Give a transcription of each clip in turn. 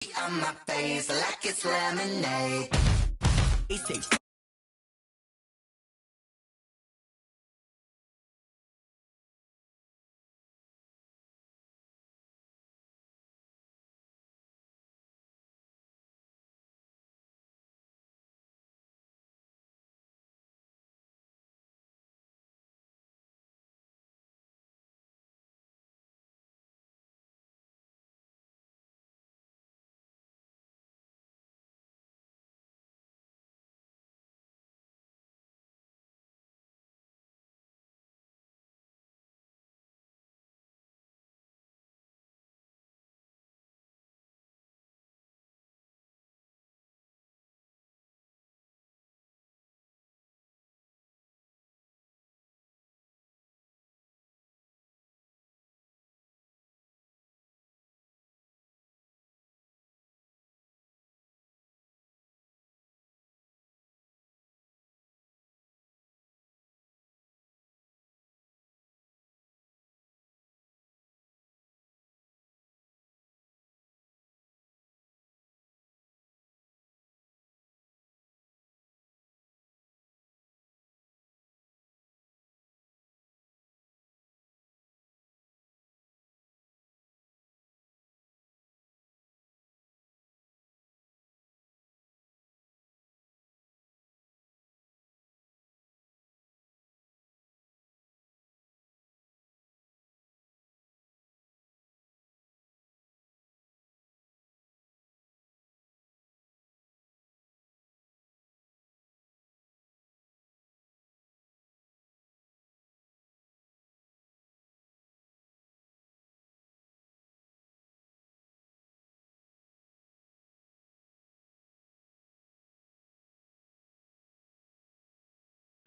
On my face like it's lemonade.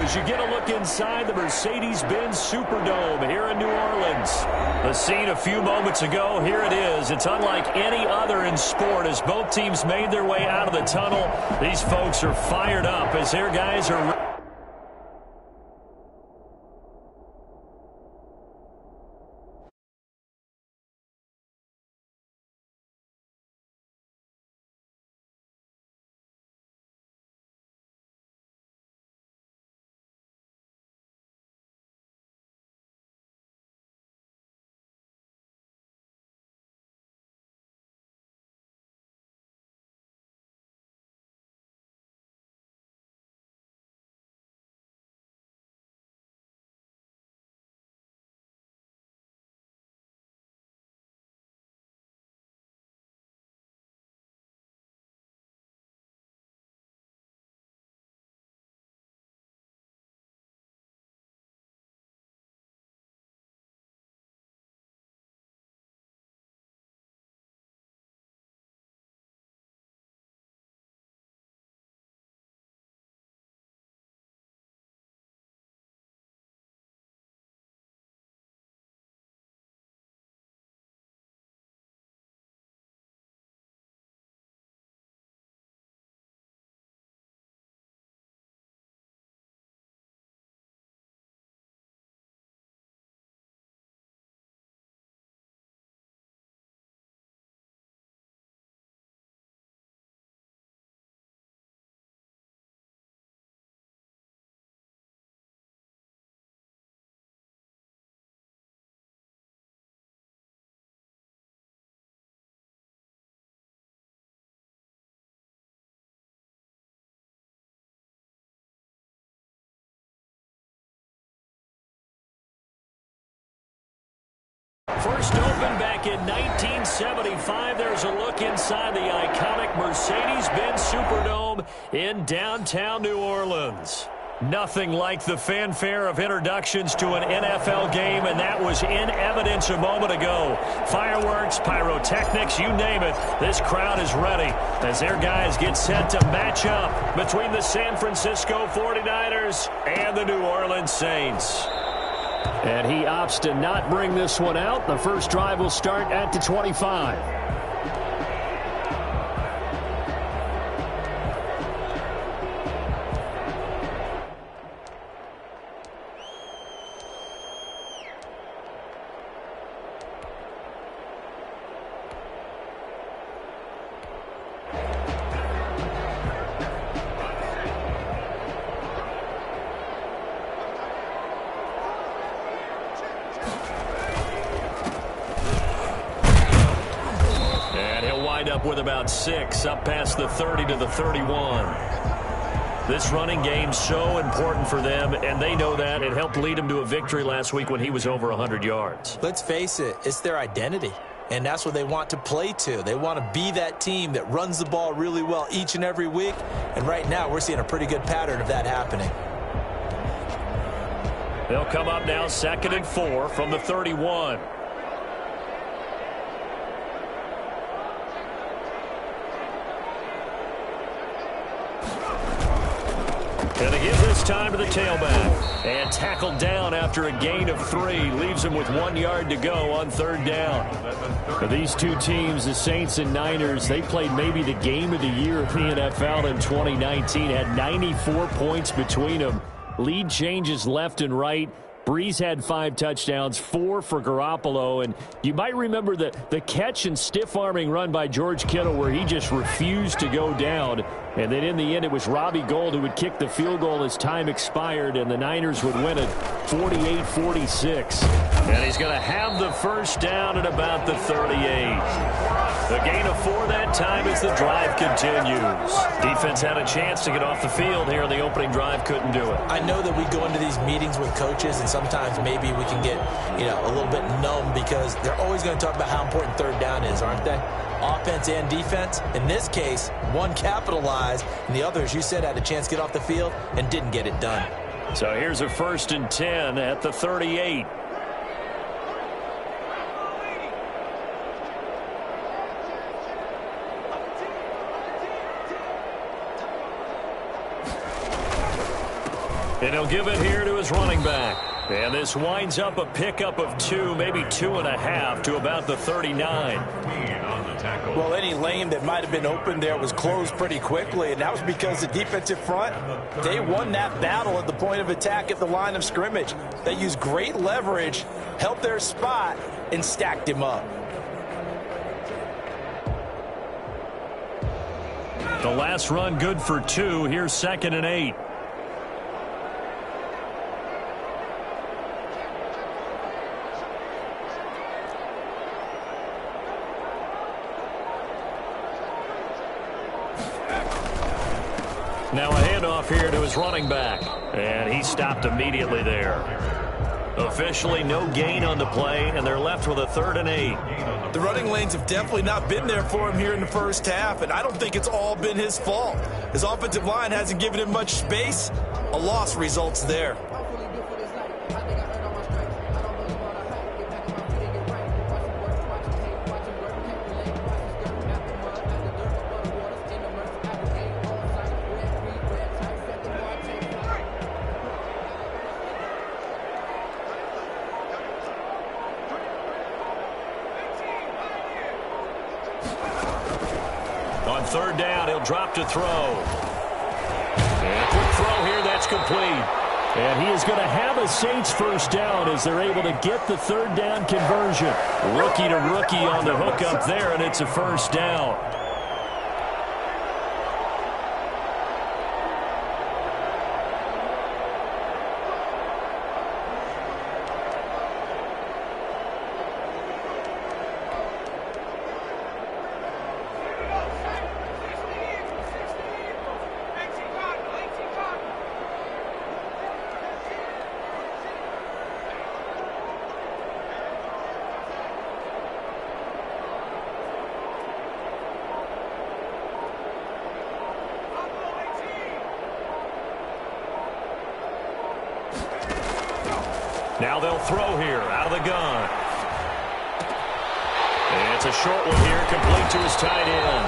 As you get a look inside the Mercedes-Benz Superdome here in New Orleans. The scene a few moments ago, here it is. It's unlike any other in sport as both teams made their way out of the tunnel. These folks are fired up as their guys are... First opened back in 1975. There's a look inside the iconic Mercedes-Benz Superdome in downtown New Orleans. Nothing like the fanfare of introductions to an NFL game, and that was in evidence a moment ago. Fireworks, pyrotechnics, you name it. This crowd is ready as their guys get set to match up between the San Francisco 49ers and the New Orleans Saints. And he opts to not bring this one out. The first drive will start at the 25. wind up with about 6, up past the 30 to the 31. This running game's so important for them, and they know that. It helped lead them to a victory last week when he was over 100 yards. Let's face it, it's their identity, and that's what they want to play to. They want to be that team that runs the ball really well each and every week, and right now we're seeing a pretty good pattern of that happening. They'll come up now 2nd and 4 from the 31. And they give this time to the tailback. And tackled down after a gain of 3. Leaves him with 1 yard to go on 3rd down. For these two teams, the Saints and Niners, they played maybe the game of the year in the NFL in 2019. Had 94 points between them. Lead changes left and right. Breeze had 5 touchdowns, 4 for Garoppolo. And you might remember the catch and stiff-arming run by George Kittle where he just refused to go down. And then in the end, it was Robbie Gould who would kick the field goal as time expired, and the Niners would win it 48-46. And he's going to have the first down at about the 38. The gain of 4 that time as the drive continues. Defense had a chance to get off the field here on the opening drive, couldn't do it. I know that we go into these meetings with coaches, and sometimes maybe we can get, a little bit numb because they're always going to talk about how important 3rd down is, aren't they? Offense and defense. In this case, one capitalized, and the other, as you said, had a chance to get off the field and didn't get it done. So here's a 1st and 10 at the 38. And he'll give it here to his running back. And this winds up a pickup of 2, maybe 2.5 to about the 39. Well, any lane that might have been open there was closed pretty quickly, and that was because the defensive front, they won that battle at the point of attack at the line of scrimmage. They used great leverage, held their spot, and stacked him up. The last run good for 2. Here's 2nd and 8. Now a handoff here to his running back. And he stopped immediately there. Officially no gain on the play, and they're left with a 3rd and 8. The running lanes have definitely not been there for him here in the first half, and I don't think it's all been his fault. His offensive line hasn't given him much space. A loss results there. On 3rd down, he'll drop to throw. And a quick throw here, that's complete. And he is going to have a Saints first down as they're able to get the 3rd down conversion. Rookie to rookie on the hook up there, and it's a first down. Now they'll throw here out of the gun. And it's a short one here, complete to his tight end.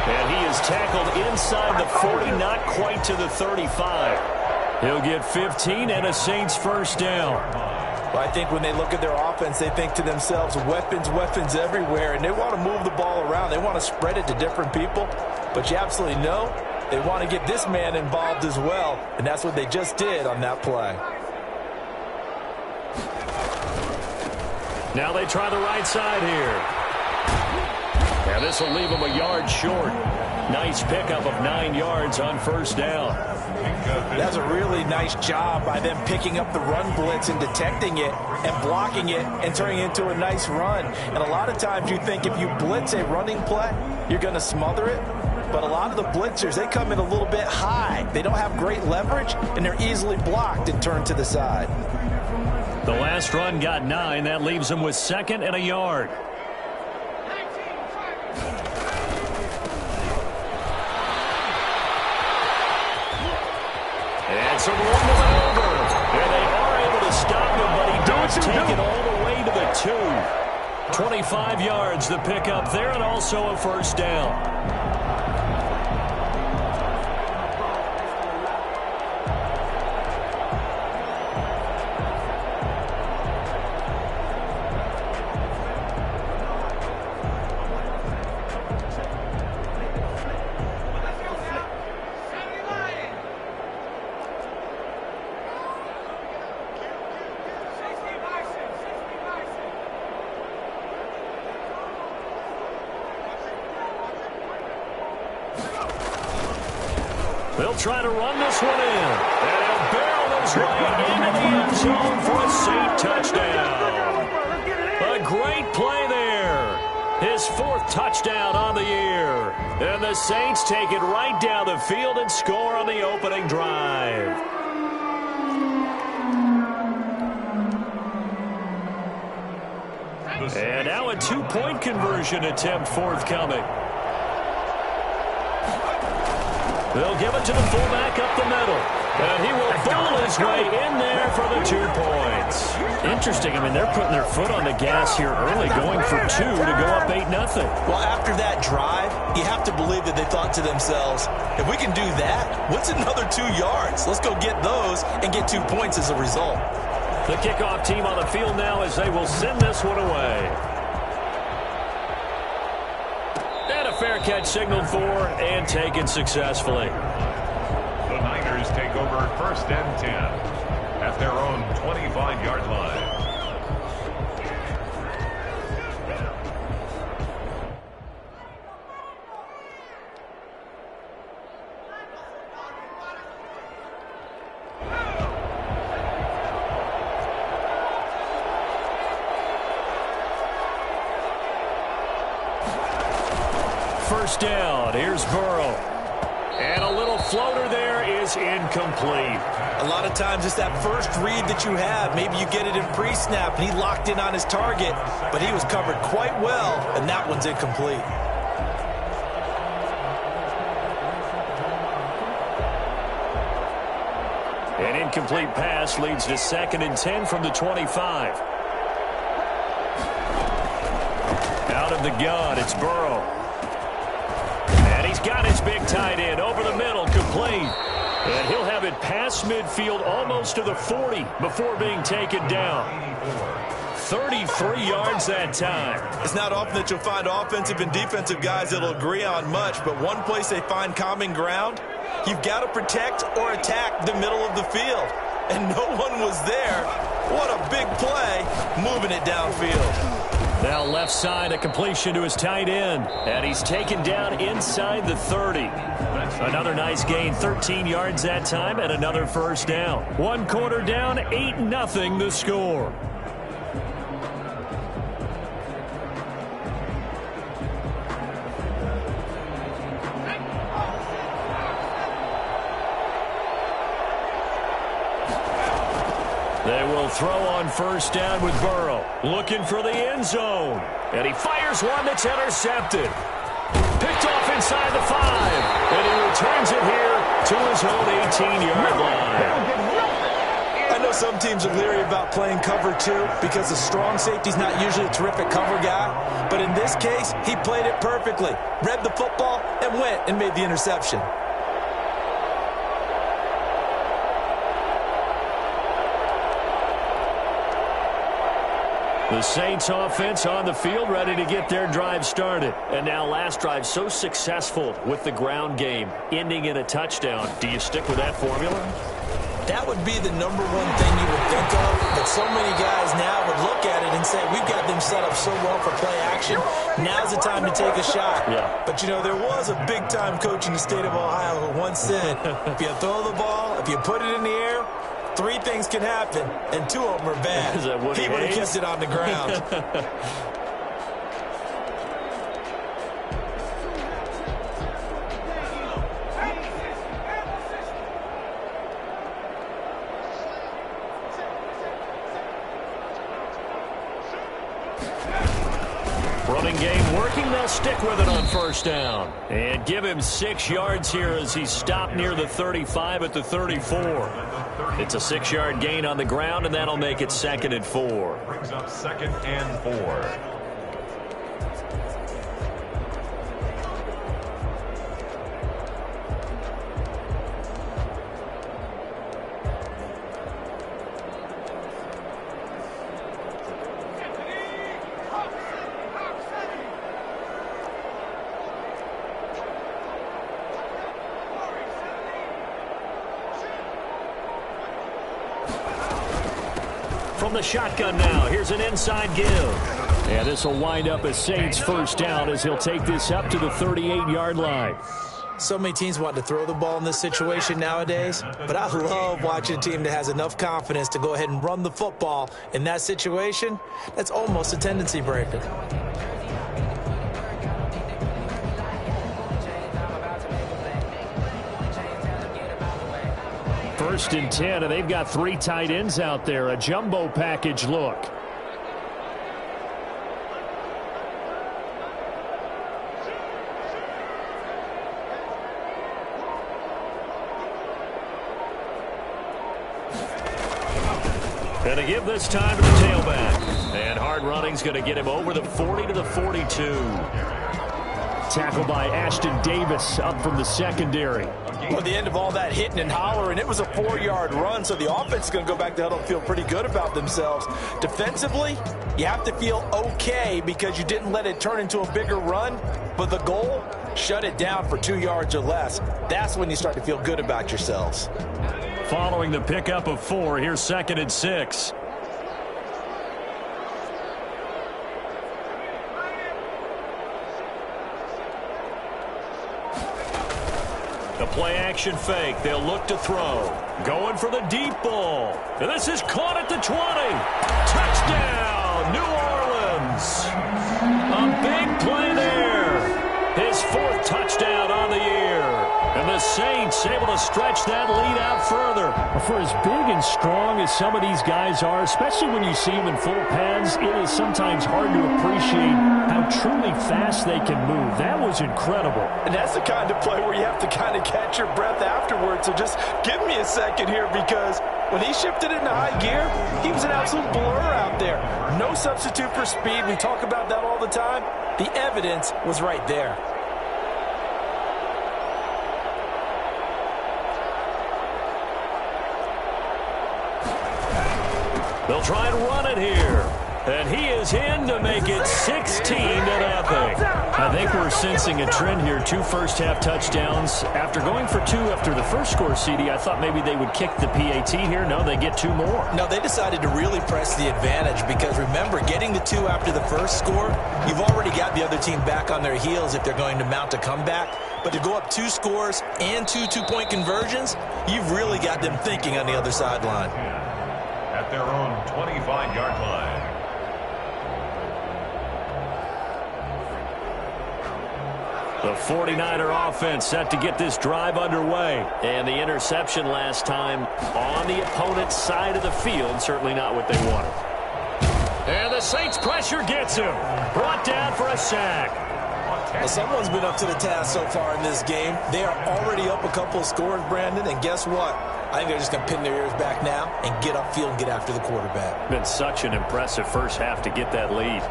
And he is tackled inside the 40, not quite to the 35. He'll get 15 and a Saints first down. Well, I think when they look at their offense, they think to themselves, weapons, weapons everywhere, and they want to move the ball around. They want to spread it to different people. But you absolutely know they want to get this man involved as well, and that's what they just did on that play. Now they try the right side here. And this will leave him a yard short. Nice pickup of 9 yards on first down. That's a really nice job by them picking up the run blitz and detecting it and blocking it and turning it into a nice run. And a lot of times you think if you blitz a running play, you're going to smother it. But a lot of the blitzers, they come in a little bit high. They don't have great leverage, and they're easily blocked and turned to the side. The last run got 9. That leaves them with 2nd and a yard. And some room to maneuver. And they are able to stop him, but he does take it all the way to the 2. 25 yards the pickup there, and also a first down. They'll try to run this one in. And he'll barrel his way into the end zone for a Saint touchdown. A great play there. His 4th touchdown on the year. And the Saints take it right down the field and score on the opening drive. And now a 2-point conversion attempt forthcoming. They'll give it to the fullback up the middle. And he will bowl his way in there for the 2 points. Interesting. I mean, they're putting their foot on the gas here early, going for 2 to go up 8-0. Well, after that drive, you have to believe that they thought to themselves, if we can do that, what's another 2 yards? Let's go get those and get 2 points as a result. The kickoff team on the field now as they will send this one away. Fair catch signaled for and taken successfully. The Niners take over 1st and 10 at their own 25-yard line. First down. Here's Burrow. And a little floater there is incomplete. A lot of times it's that first read that you have. Maybe you get it in pre-snap, and he locked in on his target, but he was covered quite well, and that one's incomplete. An incomplete pass leads to 2nd and 10 from the 25. Out of the gun, it's Burrow. He's got his big tight end over the middle, complete. And he'll have it past midfield almost to the 40 before being taken down. 33 yards that time. It's not often that you'll find offensive and defensive guys that'll agree on much, but one place they find common ground, you've got to protect or attack the middle of the field. And no one was there. What a big play, moving it downfield. Now left side, a completion to his tight end. And he's taken down inside the 30. Another nice gain, 13 yards that time, and another first down. 1 quarter down, 8-0 the score. They will throw on first down with Burrow. Looking for the end zone. And he fires one that's intercepted. Picked off inside the 5. And he returns it here to his own 18-yard line. I know some teams are leery about playing cover 2 because the strong safety's not usually a terrific cover guy. But in this case, he played it perfectly. Read the football and went and made the interception. The Saints offense on the field, ready to get their drive started. And now last drive so successful with the ground game, ending in a touchdown. Do you stick with that formula? That would be the number one thing you would think of, but so many guys now would look at it and say, we've got them set up so well for play action, now's the time to take a shot. Yeah. But, you know, there was a big-time coach in the state of Ohio who once said, if you throw the ball, if you put it in the air, 3 things can happen, and 2 of them are bad. He would have kept it on the ground. Running game working. They'll stick with it on first down. And give him 6 yards here as he stopped near the 35 at the 34. It's a 6-yard gain on the ground, and that'll make it 2nd and 4. Brings up 2nd and 4. From the shotgun now, here's an inside give. And this will wind up a Saints first down as he'll take this up to the 38-yard line. So many teams want to throw the ball in this situation nowadays, but I love watching a team that has enough confidence to go ahead and run the football in that situation. That's almost a tendency breaker. First and 10, and they've got 3 tight ends out there. A jumbo package look. And a give this time to the tailback. And hard running's going to get him over the 40 to the 42. Tackled by Ashton Davis up from the secondary. Well, the end of all that hitting and hollering, it was a 4-yard run, so the offense is going to go back to huddle and feel pretty good about themselves. Defensively, you have to feel okay because you didn't let it turn into a bigger run, but the goal, shut it down for 2 yards or less. That's when you start to feel good about yourselves. Following the pickup of 4, here's 2nd and 6. The play-action fake. They'll look to throw. Going for the deep ball. And this is caught at the 20. Touchdown, New Orleans. A big play there. His 4th touchdown on the year. And the Saints able to stretch that lead out further. For as big and strong as some of these guys are, especially when you see them in full pads, it is sometimes hard to appreciate how truly fast they can move. That was incredible. And that's the kind of play where you have to kind of catch your breath afterwards. So just give me a second here, because when he shifted into high gear, he was an absolute blur out there. No substitute for speed. We talk about that all the time. The evidence was right there. They'll try and run it here. And he is in to make it 16-0. I think we're sensing a trend here. 2 first-half touchdowns. After going for 2 after the first score, CD, I thought maybe they would kick the PAT here. No, they get 2 more. No, they decided to really press the advantage because, remember, getting the 2 after the first score, you've already got the other team back on their heels if they're going to mount a comeback. But to go up 2 scores and 2 two-point conversions, you've really got them thinking on the other sideline. At their own 25-yard line. The 49er offense set to get this drive underway. And the interception last time on the opponent's side of the field. Certainly not what they wanted. And the Saints pressure gets him. Brought down for a sack. Well, someone's been up to the task so far in this game. They are already up a couple of scores, Brandon. And guess what? I think they're just going to pin their ears back now and get upfield and get after the quarterback. Been such an impressive first half to get that lead.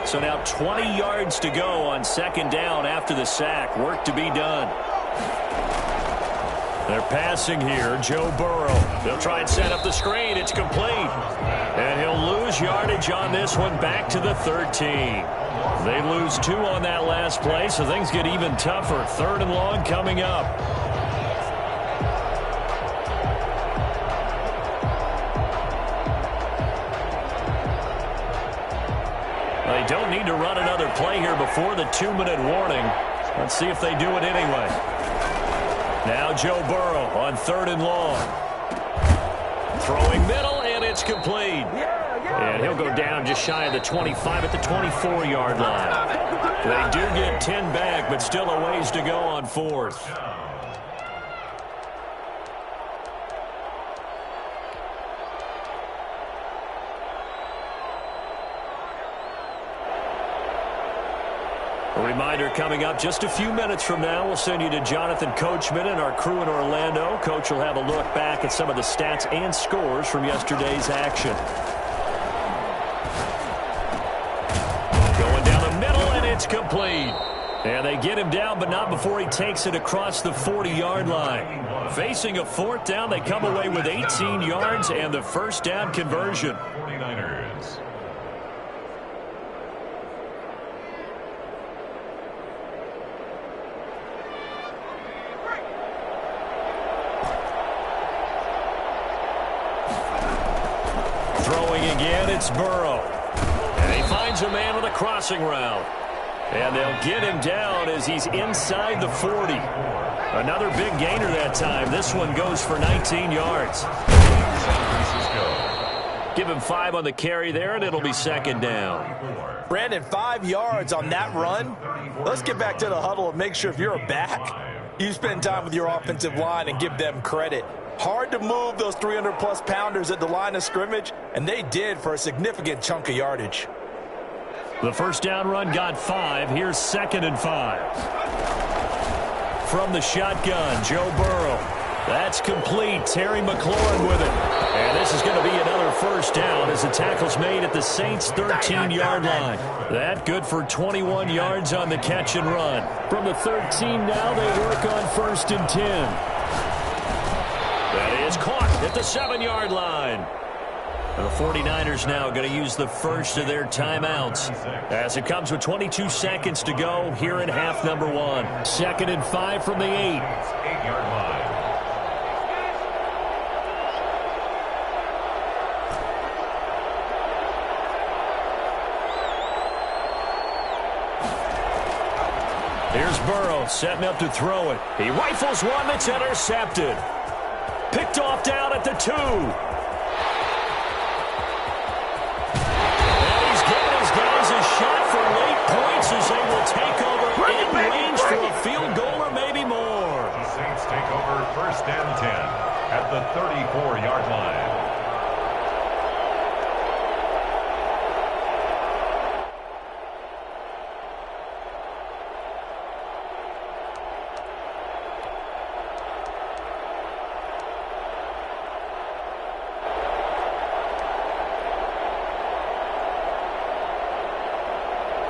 So now 20 yards to go on 2nd down after the sack. Work to be done. They're passing here. Joe Burrow. They'll try and set up the screen. It's complete. And he'll lose yardage on this one back to the 13. They lose 2 on that last play, so things get even tougher. 3rd and long coming up. don't need to run another play here before the 2-minute warning. Let's see if they do it anyway. Now Joe Burrow on 3rd and long. Throwing middle, and it's complete. And he'll go down just shy of the 25 at the 24-yard line. They do get 10 back, but still a ways to go on 4th. A reminder coming up just a few minutes from now. We'll send you to Jonathan Coachman and our crew in Orlando. Coach will have a look back at some of the stats and scores from yesterday's action. Going down the middle, and it's complete. And they get him down, but not before he takes it across the 40-yard line. Facing a 4th down, they come away with 18 yards and the first down conversion. 49ers. Throwing again, it's Burrow. And he finds a man with a crossing route. And they'll get him down as he's inside the 40. Another big gainer that time. This one goes for 19 yards. Give him 5 on the carry there, and it'll be 2nd down. Brandon, 5 yards on that run. Let's get back to the huddle and make sure if you're a back, you spend time with your offensive line and give them credit. Hard to move those 300-plus pounders at the line of scrimmage, and they did for a significant chunk of yardage. The first down run got 5. Here's 2nd and 5. From the shotgun, Joe Burrow. That's complete. Terry McLaurin with it. And this is going to be another first down as the tackle's made at the Saints' 13-yard line. That good for 21 yards on the catch and run. From the 13 now, they work on 1st and 10. That is caught at the 7-yard line. The 49ers now going to use the first of their timeouts as it comes with 22 seconds to go here in half number 1. 2nd and 5 from the 8. 8-yard line. Here's Burrow setting up to throw it. He rifles one that's intercepted. Picked off down at the 2. Shot for late points as they will take over in range for a field goal or maybe more. The Saints take over 1st and 10 at the 34-yard line.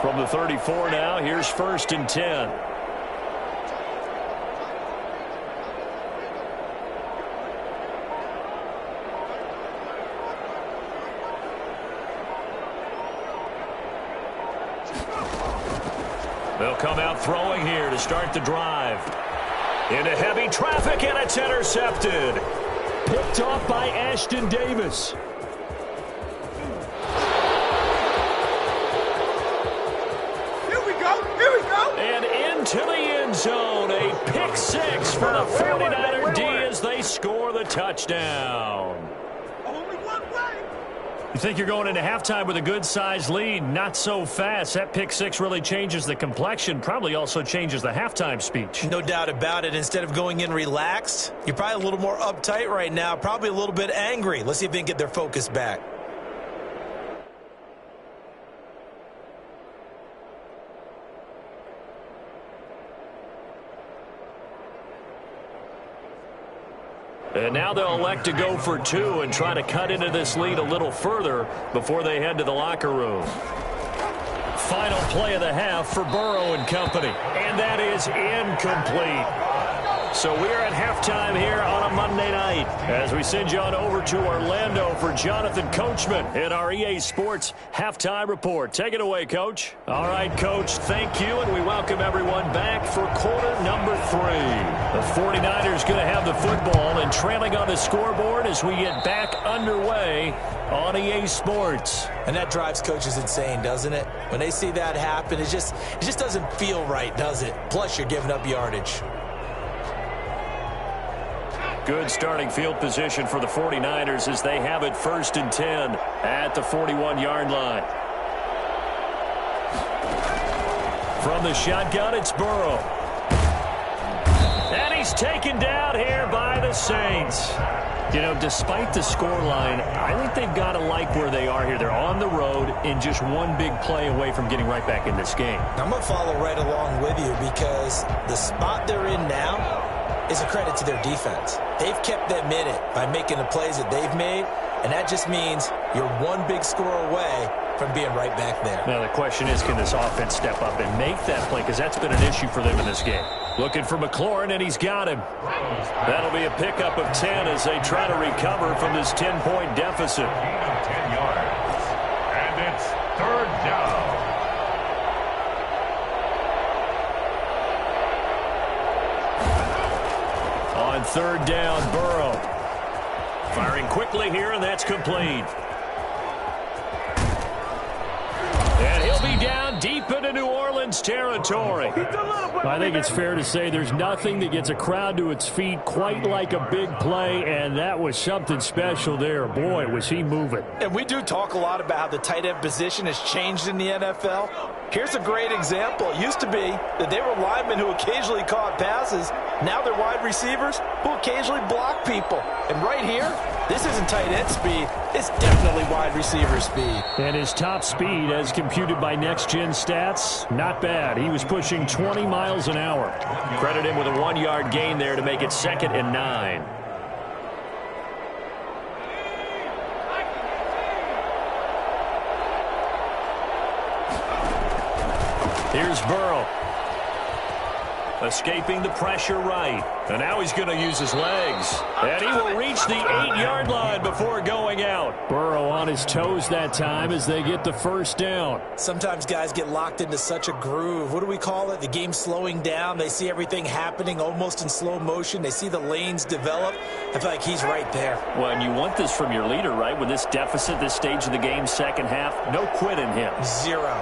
From the 34 now, here's 1st and 10. They'll come out throwing here to start the drive. Into heavy traffic, and it's intercepted. Picked off by Ashton Davis. To the end zone, a pick 6 for the 49er D as they score the touchdown. Only one way. You think you're going into halftime with a good-sized lead? Not so fast. That pick 6 really changes the complexion, probably also changes the halftime speech. No doubt about it. Instead of going in relaxed, you're probably a little more uptight right now, probably a little bit angry. Let's see if they can get their focus back. And now they'll elect to go for 2 and try to cut into this lead a little further before they head to the locker room. Final play of the half for Burrow and company. And that is incomplete. So we're at halftime here on a Monday night as we send you on over to Orlando for Jonathan Coachman in our EA Sports Halftime Report. Take it away, Coach. All right, Coach, thank you, and we welcome everyone back for quarter number 3. The 49ers going to have the football and trailing on the scoreboard as we get back underway on EA Sports. And that drives coaches insane, doesn't it? When they see that happen, it just doesn't feel right, does it? Plus, you're giving up yardage. Good starting field position for the 49ers as they have it 1st and 10 at the 41-yard line. From the shotgun, it's Burrow. And he's taken down here by the Saints. You know, despite the scoreline, I think they've got to like where they are here. They're on the road and just one big play away from getting right back in this game. I'm going to follow right along with you because the spot they're in now is a credit to their defense. They've kept them in it by making the plays that they've made, and that just means you're one big score away from being right back there. Now the question is, can this offense step up and make that play? Because that's been an issue for them in this game. Looking for McLaurin, and he's got him. That'll be a pickup of 10 as they try to recover from this 10-point deficit. 10 yards. And it's 3rd down. On 3rd down, Burrow. Firing quickly here, and that's complete. And he'll be down deep into New Orleans territory. I think it's fair to say there's nothing that gets a crowd to its feet quite like a big play, and that was something special there. Boy, was he moving. And we do talk a lot about how the tight end position has changed in the NFL. Here's a great example. It used to be that they were linemen who occasionally caught passes. Now they're wide receivers who occasionally block people. And right here, this isn't tight end speed. It's definitely wide receiver speed. And his top speed, as computed by Next Gen Stats, not bad. He was pushing 20 miles an hour. Credit him with a 1-yard gain there to make it 2nd and 9. Here's Burrow. Escaping the pressure right. And now he's going to use his legs. And he will reach the 8-yard line before going out. Burrow on his toes that time as they get the 1st down. Sometimes guys get locked into such a groove. What do we call it? The game slowing down. They see everything happening almost in slow motion. They see the lanes develop. I feel like he's right there. Well, and you want this from your leader, right? With this deficit, this stage of the game, 2nd half, no quit in him. 0.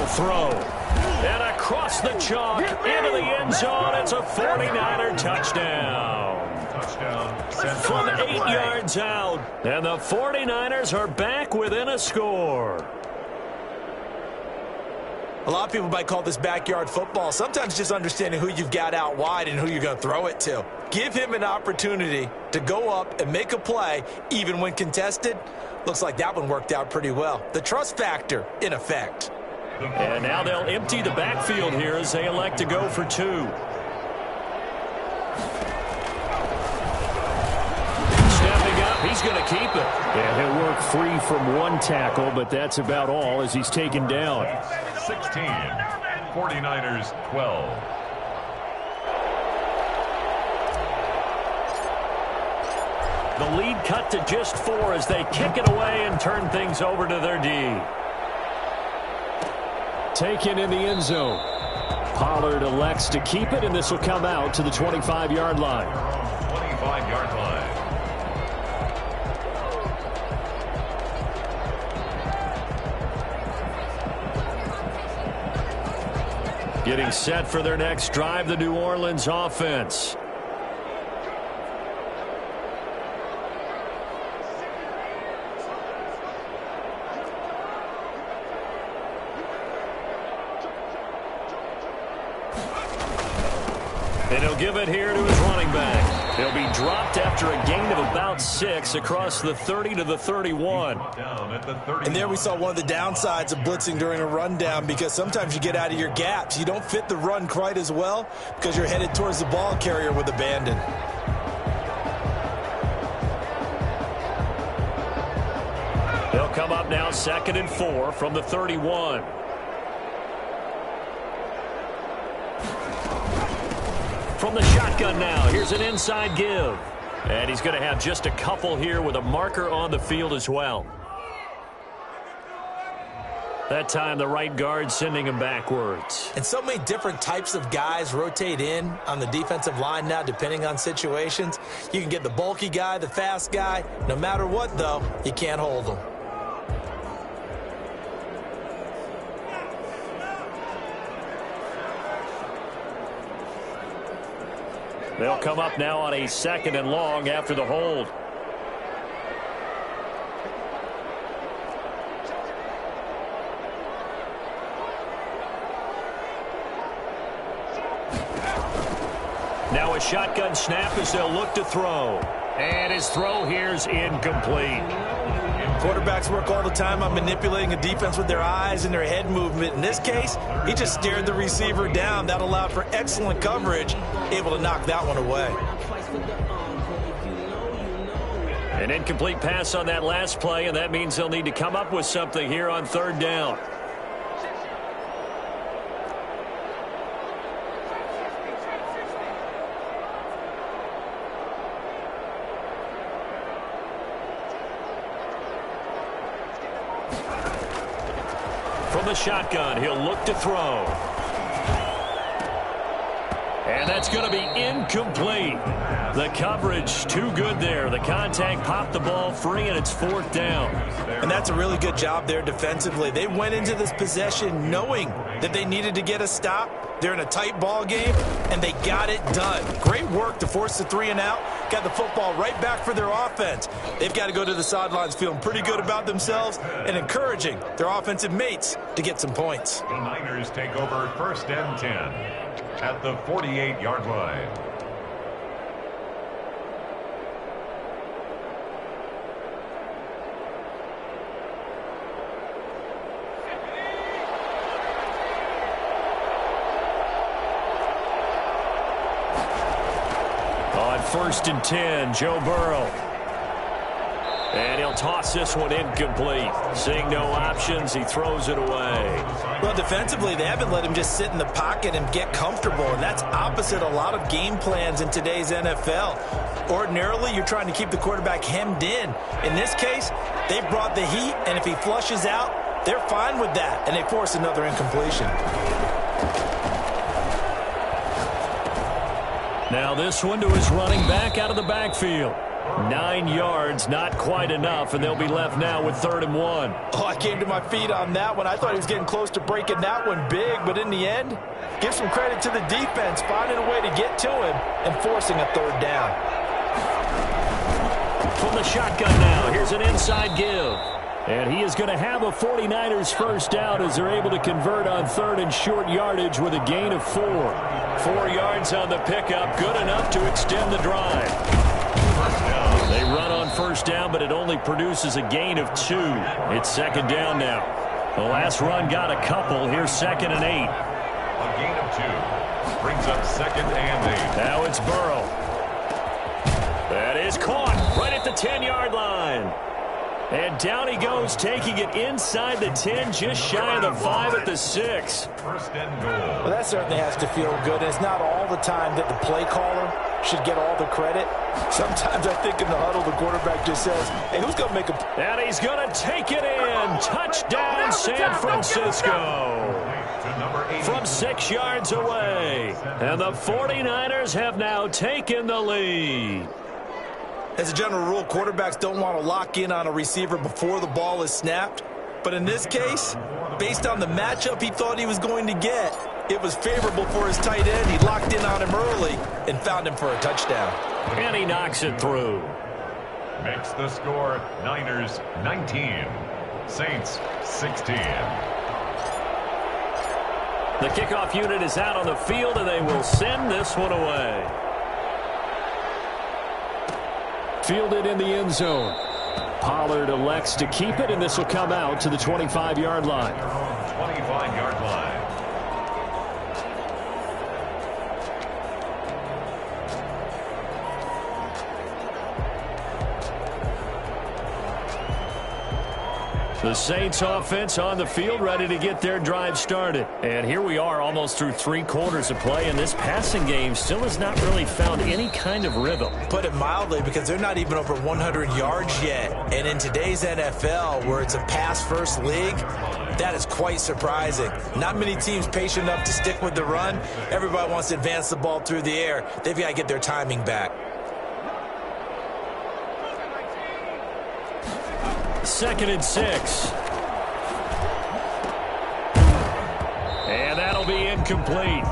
Throw. And across the chalk into the end zone. It's a 49er touchdown. Touchdown. From 8 yards out. And the 49ers are back within a score. A lot of people might call this backyard football. Sometimes just understanding who you've got out wide and who you're going to throw it to. Give him an opportunity to go up and make a play, even when contested. Looks like that one worked out pretty well. The trust factor in effect. And now they'll empty the backfield here as they elect to go for 2. Stepping up, he's going to keep it. And he'll work free from 1 tackle, but that's about all as he's taken down. 16, 49ers 12. The lead cut to just 4 as they kick it away and turn things over to their D. Taken in the end zone. Pollard elects to keep it, and this will come out to the 25-yard line. 25-yard line. Getting set for their next drive, the New Orleans offense. And he'll give it here to his running back. He'll be dropped after a gain of about 6 across the 30 to the 31. And there we saw one of the downsides of blitzing during a rundown, because sometimes you get out of your gaps. You don't fit the run quite as well because you're headed towards the ball carrier with abandon. They'll come up now 2nd and 4 from the 31. From the shotgun now, here's an inside give. And he's going to have just a couple here with a marker on the field as well. That time, the right guard sending him backwards. And so many different types of guys rotate in on the defensive line now, depending on situations. You can get the bulky guy, the fast guy. No matter what, though, you can't hold them. They'll come up now on a 2nd and long after the hold. Now a shotgun snap as they'll look to throw. And his throw here's incomplete. Quarterbacks work all the time on manipulating a defense with their eyes and their head movement. In this case, he just stared the receiver down. That allowed for excellent coverage, able to knock that one away. An incomplete pass on that last play, and that means they'll need to come up with something here on 3rd down. From the shotgun, he'll look to throw. And that's going to be incomplete. The coverage too good there. The contact popped the ball free, and it's 4th down. And that's a really good job there defensively. They went into this possession knowing that they needed to get a stop. They're in a tight ball game, and they got it done. Great work to force the 3 and out. Got the football right back for their offense. They've got to go to the sidelines feeling pretty good about themselves and encouraging their offensive mates to get some points. The Niners take over 1st and 10 at the 48-yard line. On 1st and 10, Joe Burrow. And he'll toss this one incomplete. Seeing no options, he throws it away. Well, defensively, they haven't let him just sit in the pocket and get comfortable, and that's opposite a lot of game plans in today's NFL. Ordinarily, you're trying to keep the quarterback hemmed in. In this case, they brought the heat, and if he flushes out, they're fine with that, and they force another incompletion. Now this one to his running back out of the backfield. 9 yards, not quite enough, and they'll be left now with 3rd and 1. Oh, I came to my feet on that one. I thought he was getting close to breaking that one big, but in the end, give some credit to the defense, finding a way to get to him and forcing a 3rd down. From the shotgun now, here's an inside give. And he is going to have a 49ers first down as they're able to convert on 3rd and short yardage with a gain of 4. 4 yards on the pickup, good enough to extend the drive. They run on 1st down, but it only produces a gain of 2. It's 2nd down now. The last run got a couple. Here's 2nd and 8. A gain of 2 brings up 2nd and 8. Now it's Burrow. That is caught right at the 10-yard line. And down he goes, taking it inside the 10, just shy of the 5 at the 6. 1st and goal. Well, that certainly has to feel good. And it's not all the time that the play caller should get all the credit. Sometimes I think in the huddle, the quarterback just says, hey, who's going to make a... And he's going to take it in. Touchdown, San Francisco. From 6 yards away. And the 49ers have now taken the lead. As a general rule, quarterbacks don't want to lock in on a receiver before the ball is snapped. But in this case, based on the matchup he thought he was going to get, it was favorable for his tight end. He locked in on him early and found him for a touchdown. And he knocks it through. Makes the score Niners 19, Saints 16. The kickoff unit is out on the field, and they will send this one away. Fielded in the end zone. Pollard elects to keep it, and this will come out to the 25-yard line. 25-yard line. The Saints offense on the field, ready to get their drive started. And here we are almost through 3 quarters of play, and this passing game still has not really found any kind of rhythm. Put it mildly, because they're not even over 100 yards yet. And in today's NFL, where it's a pass-first league, that is quite surprising. Not many teams patient enough to stick with the run. Everybody wants to advance the ball through the air. They've got to get their timing back. 2nd and 6. And that'll be incomplete.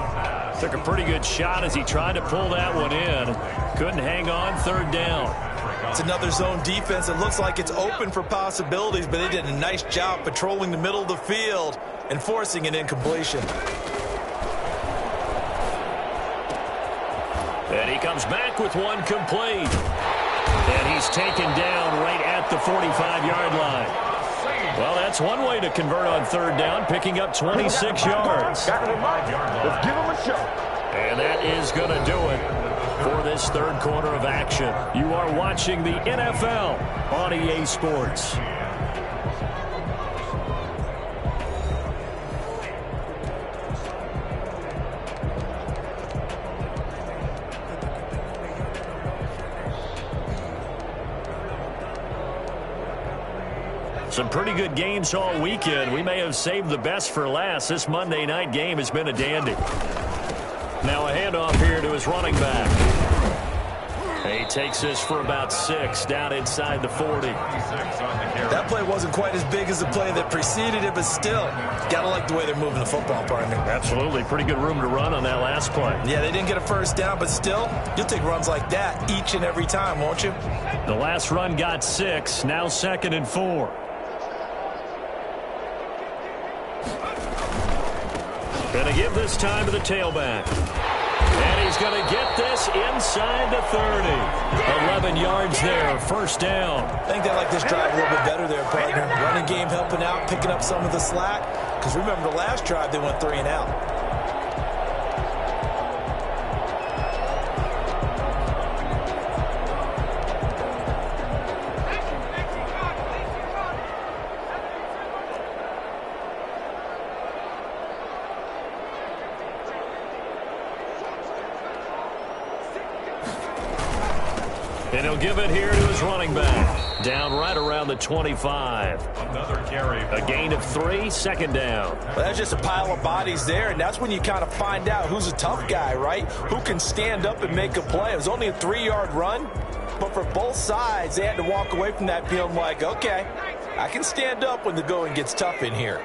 Took a pretty good shot as he tried to pull that one in. Couldn't hang on. 3rd down. It's another zone defense. It looks like it's open for possibilities, but they did a nice job patrolling the middle of the field and forcing an incompletion. And he comes back with one complete. And he's taken down right at the 45-yard line. Well, that's one way to convert on 3rd down, picking up 26 yards. Let's give him a show. And that is going to do it for this 3rd quarter of action. You are watching the NFL on EA Sports. Some pretty good games all weekend. We may have saved the best for last. This Monday night game has been a dandy. Now a handoff here to his running back. He takes this for about 6 down inside the 40. That play wasn't quite as big as the play that preceded it, but still, gotta like the way they're moving the football, partner. Absolutely. Pretty good room to run on that last play. Yeah, they didn't get a 1st down, but still, you'll take runs like that each and every time, won't you? The last run got 6. Now 2nd and 4. Going to give this time to the tailback. And he's going to get this inside the 30. 11 yards there, 1st down. I think they like this drive a little bit better there, partner. Running game helping out, picking up some of the slack. Because remember the last drive, they went 3 and out. And he'll give it here to his running back. Down right around the 25. Another carry. A gain of 3, 2nd down. Well, that's just a pile of bodies there, and that's when you kind of find out who's a tough guy, right? Who can stand up and make a play. It was only a 3-yard run, but for both sides, they had to walk away from that feeling like, okay, I can stand up when the going gets tough in here.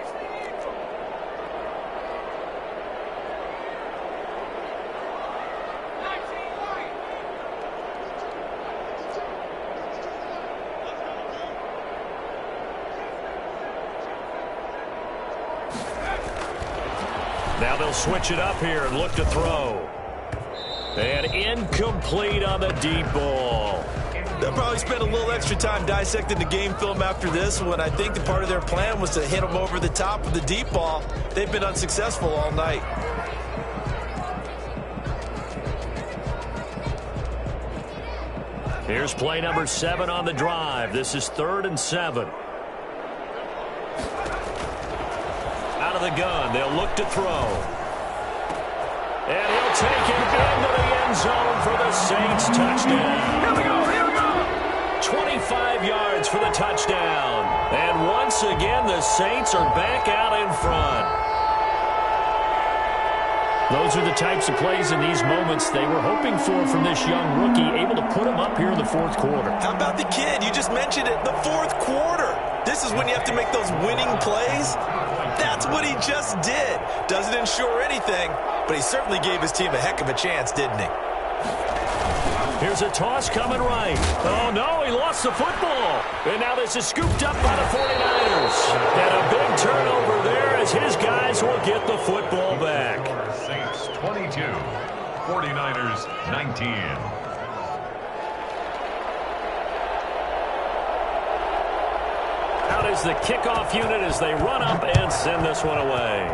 Now they'll switch it up here and look to throw. And incomplete on the deep ball. They'll probably spend a little extra time dissecting the game film after this one. I think the part of their plan was to hit them over the top of the deep ball. They've been unsuccessful all night. Here's play number 7 on the drive. This is 3rd and 7. Out of the gun, they'll look to throw. And he'll take it into the end zone for the Saints touchdown. Here we go, here we go. 25 yards for the touchdown. And once again, the Saints are back out in front. Those are the types of plays in these moments they were hoping for from this young rookie, able to put him up here in the 4th quarter. How about the kid? You just mentioned it, the 4th quarter. This is when you have to make those winning plays. That's what he just did. Doesn't ensure anything, but he certainly gave his team a heck of a chance, didn't he? Here's a toss coming right. Oh, no, he lost the football. And now this is scooped up by the 49ers. And a big turnover there as his guys will get the football back. Saints 22, 49ers 19. Out is the kickoff unit as they run up and send this one away.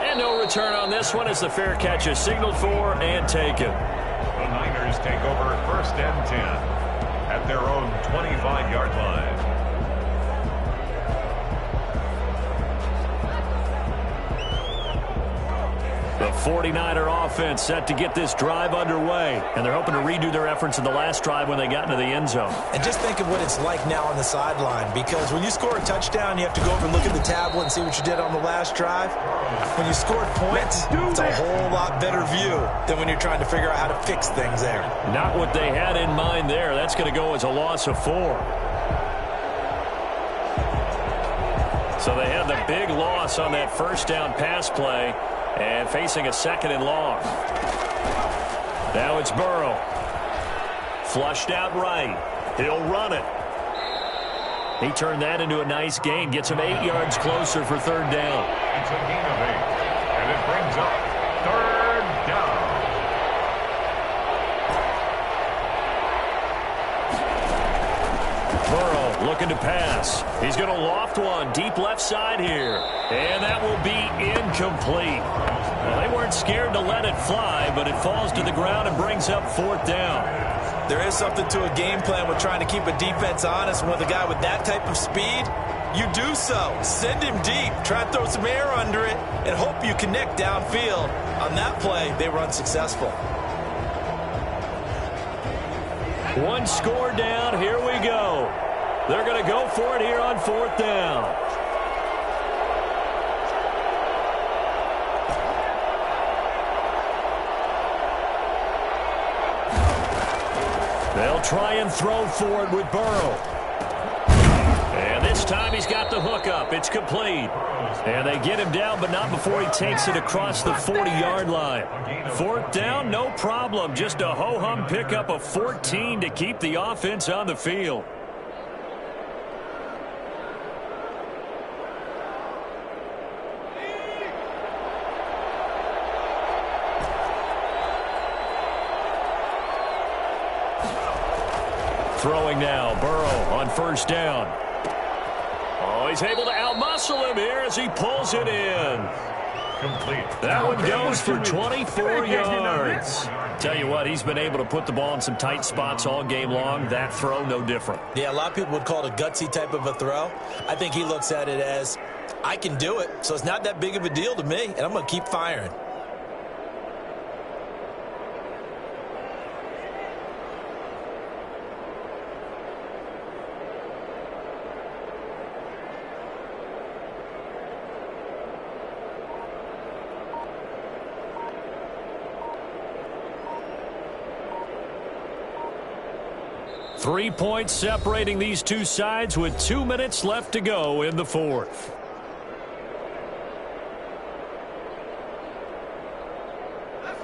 And no return on this one as the fair catch is signaled for and taken. The Niners take over 1st and 10 at their own 25-yard line. The 49er offense set to get this drive underway, and they're hoping to redo their efforts in the last drive when they got into the end zone. And just think of what it's like now on the sideline, because when you score a touchdown, you have to go over and look at the tablet and see what you did on the last drive. When you scored points, it's a whole lot better view than when you're trying to figure out how to fix things there. Not what they had in mind there. That's going to go as a loss of 4. So they had the big loss on that first down pass play. And facing a 2nd and long. Now it's Burrow. Flushed out right. He'll run it. He turned that into a nice gain. Gets him 8 yards closer for 3rd down. It's a gain of 8. And it brings up 3rd down. Burrow looking to pass. He's going to loft one deep left side here. And that will be incomplete. Well, they weren't scared to let it fly, but it falls to the ground and brings up 4th down. There is something to a game plan with trying to keep a defense honest. With a guy with that type of speed, you do so. Send him deep. Try to throw some air under it and hope you connect downfield. On that play, they were unsuccessful. 1 score down. Here we go. They're going to go for it here on 4th down. They'll try and throw for it with Burrow. And this time he's got the hook up. It's complete. And they get him down, but not before he takes it across the 40-yard line. 4th down, no problem. Just a ho-hum pickup of 14 to keep the offense on the field. Throwing now, Burrow on 1st down. Oh, he's able to outmuscle him here as he pulls it in. Complete. That one goes for 24 yards. Tell you what, he's been able to put the ball in some tight spots all game long. That throw, no different. Yeah, a lot of people would call it a gutsy type of a throw. I think he looks at it as, I can do it, so it's not that big of a deal to me, and I'm going to keep firing. Three points separating these two sides with 2 minutes left to go in the 4th.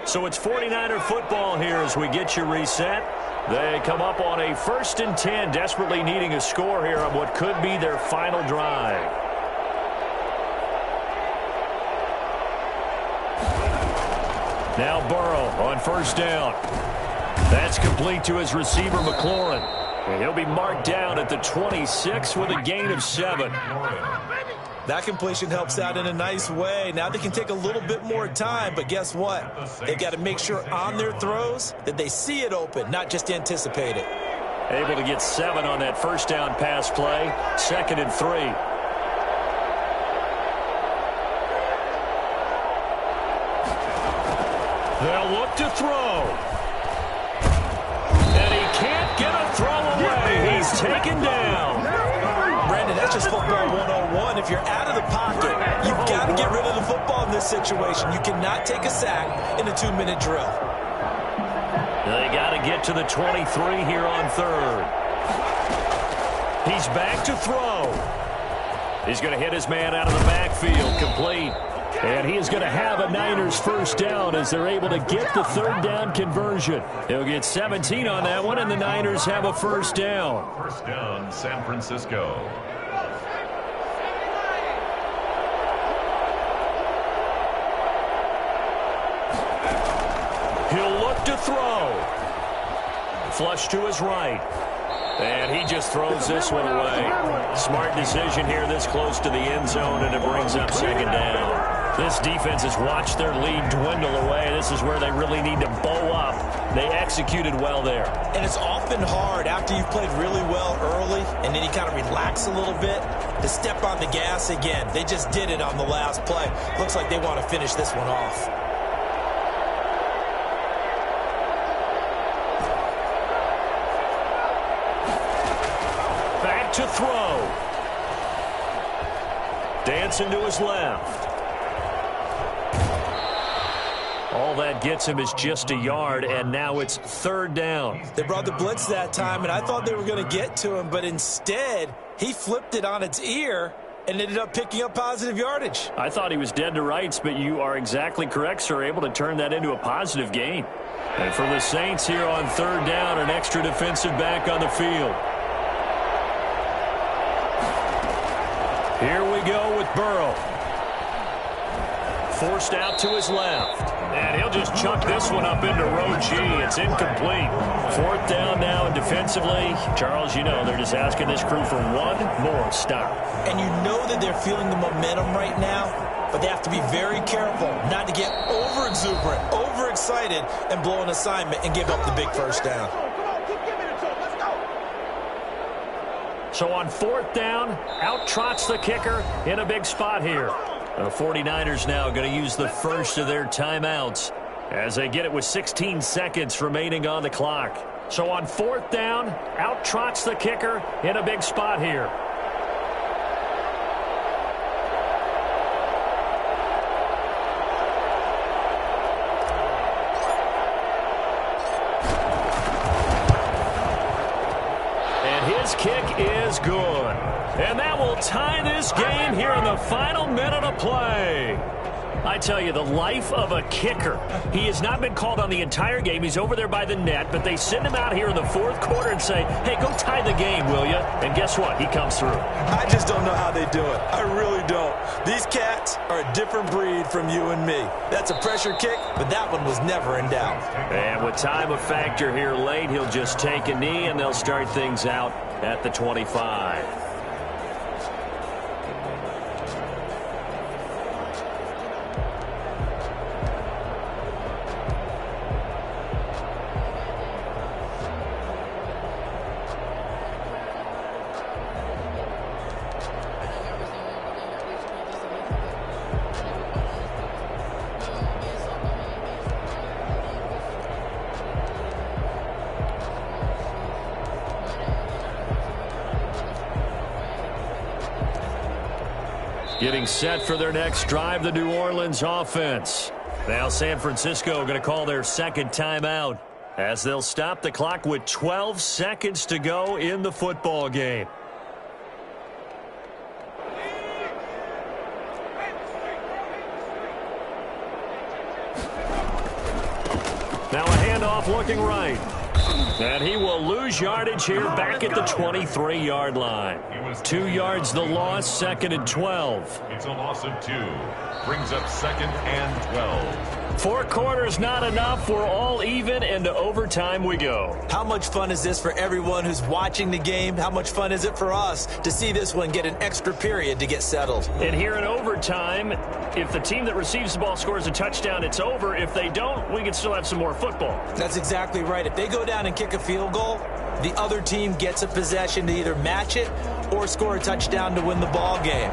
So it's 49er football here as we get you reset. They come up on a 1st and 10, desperately needing a score here on what could be their final drive. Now Burrow on 1st down. That's complete to his receiver, McLaurin. And he'll be marked down at the 26 with a gain of 7. That completion helps out in a nice way. Now they can take a little bit more time, but guess what? They've got to make sure on their throws that they see it open, not just anticipate it. Able to get 7 on that 1st down pass play. 2nd and 3. They'll look to throw. And he can't get a throw away. He's taken down. Brandon, that's just football 101. If you're out of the pocket, you've got to get rid of the football in this situation. You cannot take a sack in a 2-minute drill. They got to get to the 23 here on 3rd. He's back to throw. He's going to hit his man out of the backfield, complete. And he is going to have a Niners 1st down as they're able to get the 3rd down conversion. He'll get 17 on that one, and the Niners have a 1st down. 1st down, San Francisco. He'll look to throw. Flush to his right. And he just throws this one away. Smart decision here this close to the end zone, and it brings up 2nd down. This defense has watched their lead dwindle away. This is where they really need to bow up They executed well there. And it's often hard after you've played really well early and then you kind of relax a little bit to step on the gas again. They just did it on the last play. Looks like they want to finish this one off. Back to throw. Dancing to his left. All that gets him is just a yard, and now it's 3rd down. They brought the blitz that time, and I thought they were going to get to him, but instead, he flipped it on its ear and ended up picking up positive yardage. I thought he was dead to rights, but you are exactly correct, sir, able to turn that into a positive gain. And for the Saints here on 3rd down, an extra defensive back on the field. Here we go with Burrow. Forced out to his left. And he'll just chuck this one up into row G. It's incomplete. 4th down now, and defensively, Charles, you know, they're just asking this crew for one more stop. And you know that they're feeling the momentum right now, but they have to be very careful not to get over-exuberant, over-excited, and blow an assignment and give up the big first down. So on 4th down, out trots the kicker in a big spot here. The 49ers now going to use the first of their timeouts as they get it with 16 seconds remaining on the clock. So on 4th down, out trots the kicker in a big spot here. And his kick is good. And that will tie this game here in the final minute of play. I tell you, the life of a kicker. He has not been called on the entire game. He's over there by the net, but they send him out here in the 4th quarter and say, hey, go tie the game, will you? And guess what? He comes through. I just don't know how they do it. I really don't. These cats are a different breed from you and me. That's a pressure kick, but that one was never in doubt. And with time a factor here late, he'll just take a knee, and they'll start things out at the 25. Getting set for their next drive, the New Orleans offense. Now San Francisco going to call their 2nd timeout as they'll stop the clock with 12 seconds to go in the football game. Now a handoff looking right. And he will lose yardage here back at the 23-yard line. 2 yards the loss, 2nd and 12. It's a loss of 2. Brings up 2nd and 12. 4 quarters not enough. We're all even, and to overtime we go. How much fun is this for everyone who's watching the game? How much fun is it for us to see this one get an extra period to get settled? And here in overtime, if the team that receives the ball scores a touchdown, it's over. If they don't, we can still have some more football. That's exactly right. If they go down and kick a field goal, the other team gets a possession to either match it or score a touchdown to win the ball game.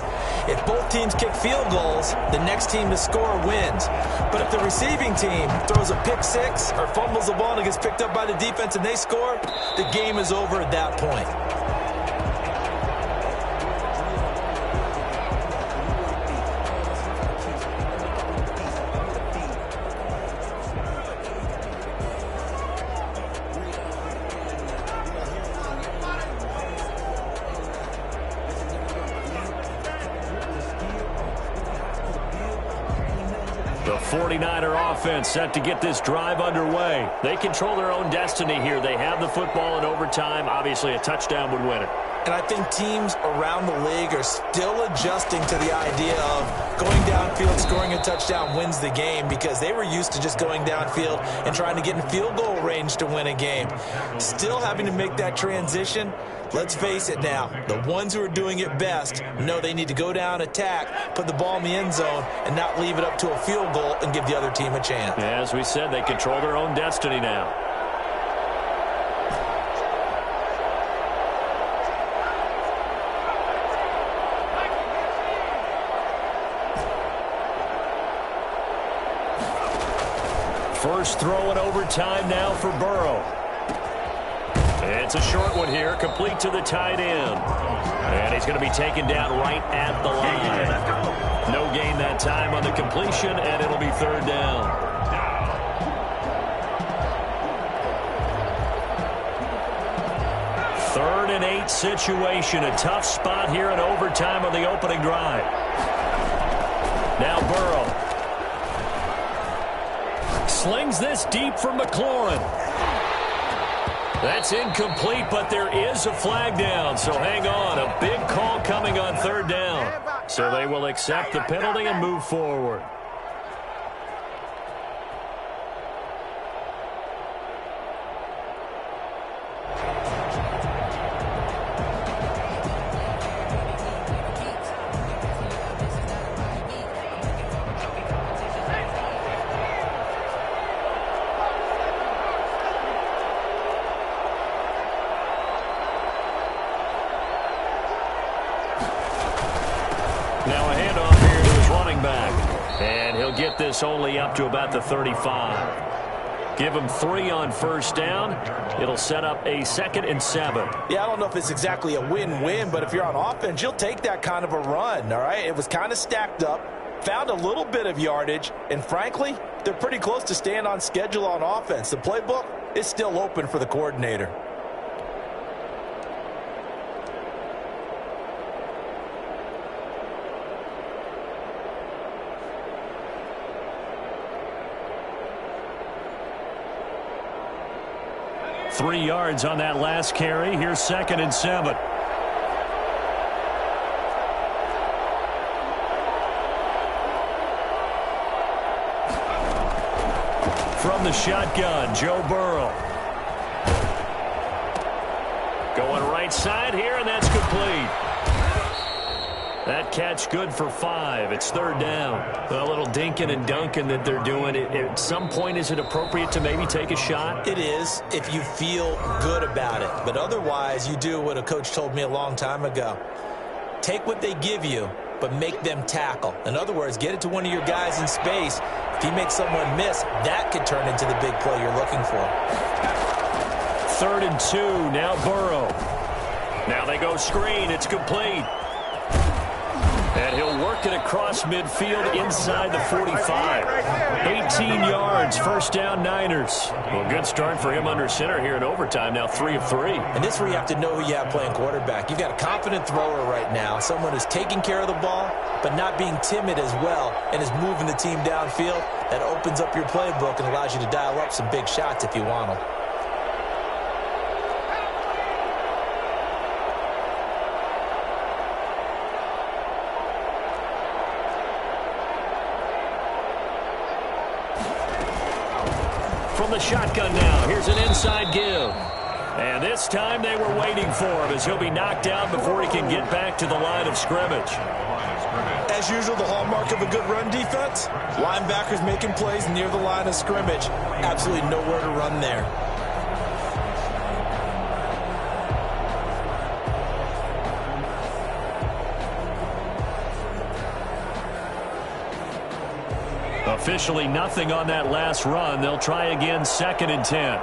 If both teams kick field goals, the next team to score wins. But if the receiving team throws a pick six or fumbles the ball and it gets picked up by the defense and they score, the game is over at that point. The 49er offense set to get this drive underway. They control their own destiny here. They have the football in overtime. Obviously, a touchdown would win it. And I think teams around the league are still adjusting to the idea of going downfield, scoring a touchdown wins the game, because they were used to just going downfield and trying to get in field goal range to win a game. Still having to make that transition. Let's face it now, the ones who are doing it best know they need to go down, attack, put the ball in the end zone, and not leave it up to a field goal and give the other team a chance. As we said, they control their own destiny now. First throw in overtime now for Burrow. It's a short one here, complete to the tight end. And he's going to be taken down right at the line. No gain that time on the completion, and it'll be third down. Third and 8 situation. A tough spot here in overtime on the opening drive. Now Burrow. Slings this deep from McLaurin. That's incomplete, but there is a flag down, so hang on. A big call coming on third down. So they will accept the penalty and move forward. Now a handoff here to his running back. And he'll get this only up to about the 35. Give him 3 on first down. It'll set up a 2nd and 7. Yeah, I don't know if it's exactly a win-win, but if you're on offense, you'll take that kind of a run, all right? It was kind of stacked up, found a little bit of yardage, and frankly, they're pretty close to staying on schedule on offense. The playbook is still open for the coordinator. Three yards on that last carry. Here's 2nd and 7. From the shotgun, Joe Burrow. Going right side here, and that's complete. That catch good for 5. It's third down. A little dinking and dunking that they're doing. At some point, is it appropriate to maybe take a shot? It is if you feel good about it. But otherwise, you do what a coach told me a long time ago. Take what they give you, but make them tackle. In other words, get it to one of your guys in space. If he makes someone miss, that could turn into the big play you're looking for. 3rd and 2. Now Burrow. Now they go screen. It's complete. And he'll work it across midfield inside the 45. 18 yards, first down Niners. Well, good start for him under center here in overtime. Now 3 of 3. And this is where you have to know who you have playing quarterback. You've got a confident thrower right now, someone who's taking care of the ball, but not being timid as well, and is moving the team downfield. That opens up your playbook and allows you to dial up some big shots if you want them. From the shotgun now, here's an inside give. And this time they were waiting for him as he'll be knocked down before he can get back to the line of scrimmage. As usual, the hallmark of a good run defense, linebackers making plays near the line of scrimmage. Absolutely nowhere to run there. Officially nothing on that last run. They'll try again, 2nd and 10.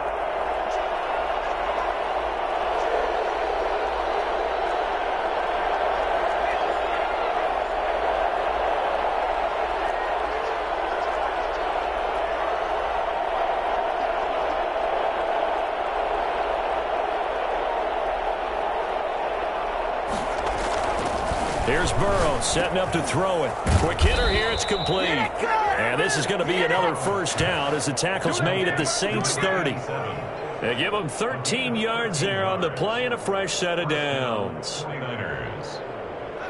Here's Burrow setting up to throw it. Quick hitter here, it's complete. And this is going to be another first down as the tackle's made at the Saints 30. They give them 13 yards there on the play and a fresh set of downs.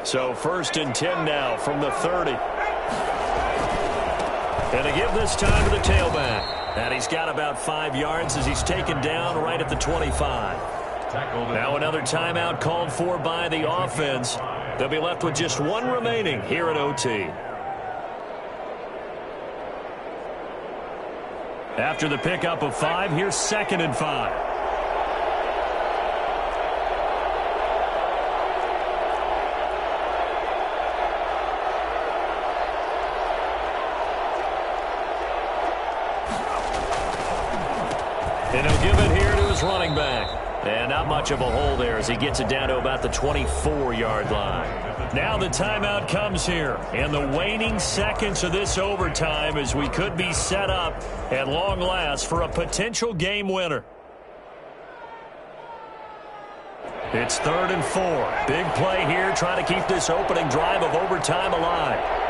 So 1st and 10 now from the 30. And they give this time to the tailback. And he's got about 5 yards as he's taken down right at the 25. Now another timeout called for by the offense. They'll be left with just one remaining here at OT. After the pickup of 5, here's 2nd and 5. And not much of a hole there as he gets it down to about the 24-yard line. Now the timeout comes here. And the waning seconds of this overtime as we could be set up at long last for a potential game winner. It's 3rd and 4. Big play here, trying to keep this opening drive of overtime alive.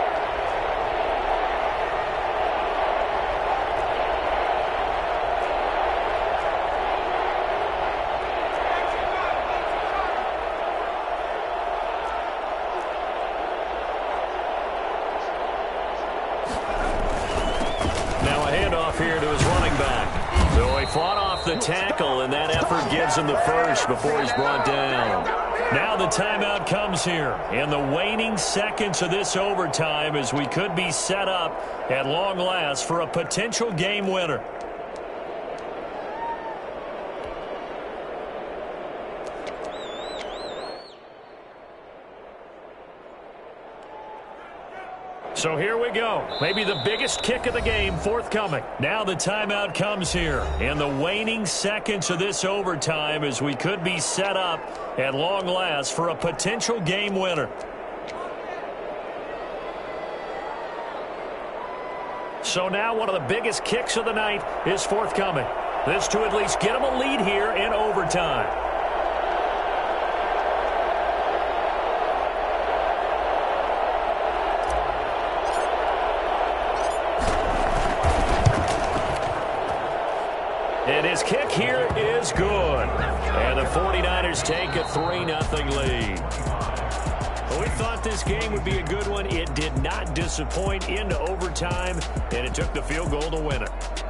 Here to his running back. So he fought off the tackle, and that effort gives him the first before he's brought down. Now the timeout comes here, and the waning seconds of this overtime as we could be set up at long last for a potential game winner. So here we go. Maybe the biggest kick of the game forthcoming. Now the timeout comes here. And the waning seconds of this overtime as we could be set up at long last for a potential game winner. So now one of the biggest kicks of the night is forthcoming. This to at least get them a lead here in overtime. And his kick here is good. And the 49ers take a 3-0 lead. We thought this game would be a good one. It did not disappoint into overtime, and it took the field goal to win it.